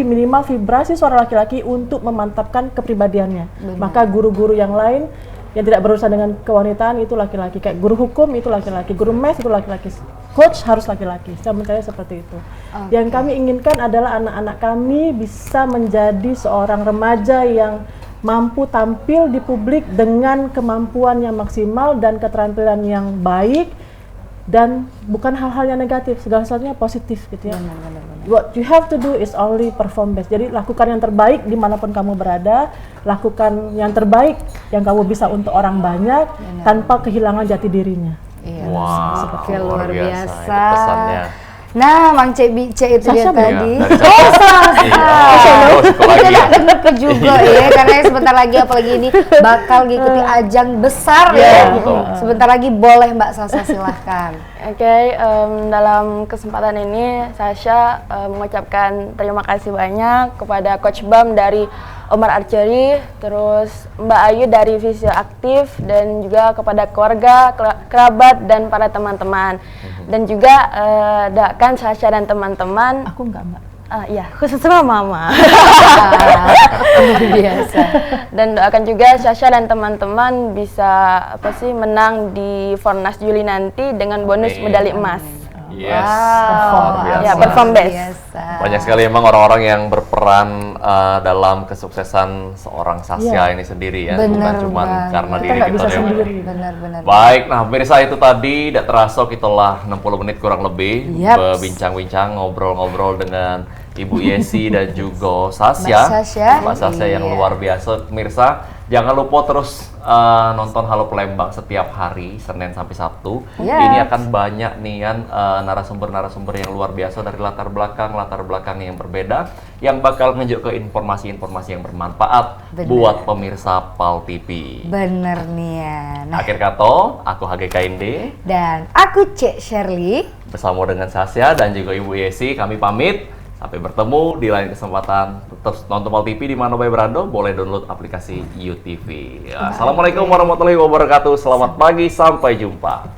minimal vibrasi suara laki-laki untuk memantapkan kepribadiannya. Maka guru-guru yang lain yang tidak berurusan dengan kewanitaan itu laki-laki, kayak guru hukum itu laki-laki, guru mes itu laki-laki, coach harus laki-laki. Saya percaya seperti itu. Yang kami inginkan adalah anak-anak kami bisa menjadi seorang remaja yang mampu tampil di publik dengan kemampuan yang maksimal dan keterampilan yang baik, dan bukan hal-hal yang negatif, segala sesuatunya positif gitu ya. What you have to do is only perform best. Jadi lakukan yang terbaik dimanapun kamu berada, lakukan yang terbaik yang kamu bisa untuk orang banyak tanpa kehilangan jati dirinya. Iya. Wow, Oke, luar biasa. Itu pesannya. Nah, Mang Cek Bice itu dia Sasha tadi. Iya, dari Sasha. Iya. Oh, psikologi ya. Kita deket juga ya, karena sebentar lagi apalagi ini bakal ngikuti ajang besar ya. betul. Sebentar lagi boleh Mbak Sasha, silahkan. Oke, dalam kesempatan ini Sasha mengucapkan terima kasih banyak kepada Coach Bam dari Omar Archery, terus Mbak Ayu dari Visio Aktif, dan juga kepada keluarga, kerabat, dan para teman-teman. Dan juga doakan Sasha dan teman-teman. Aku enggak, Mbak. Iya, khusus sama Mama. Luar biasa. Dan doakan juga Sasha dan teman-teman bisa menang di Fornas Juli nanti dengan bonus medali emas. Yes. Wow, Luar biasa. Ya, perform best. biasa. Banyak sekali emang orang-orang yang berperan dalam kesuksesan seorang Sasha ini sendiri ya, bukan Bener cuma banget. karena Kita diri nggak kita bisa doang. sendiri. Benar-benar. Baik, nah pemirsa itu tadi tidak terasa kita lah 60 menit kurang lebih Yaps. berbincang-bincang, ngobrol-ngobrol dengan Ibu Yesi dan juga Sasha. Mbak Sasha. Mbak Sasha yang Iya. luar biasa. Pemirsa, jangan lupa terus nonton Halo Palembang setiap hari, Senin sampai Sabtu. Iya. Ini akan banyak nih kan narasumber-narasumber yang luar biasa dari latar belakang yang berbeda, yang bakal nunjuk ke informasi-informasi yang bermanfaat Bener. buat pemirsa PAL TV. Bener nih ya. Nah, Akhir kata, aku HGKND dan aku Cek Shirley. bersama dengan Sasha dan juga Ibu Yesi, kami pamit. Sampai bertemu di lain kesempatan. Tetap nonton Mal TV di mana Bayi Berando. Boleh download aplikasi UTV. Ya, Assalamualaikum warahmatullahi wabarakatuh. Selamat pagi, sampai jumpa.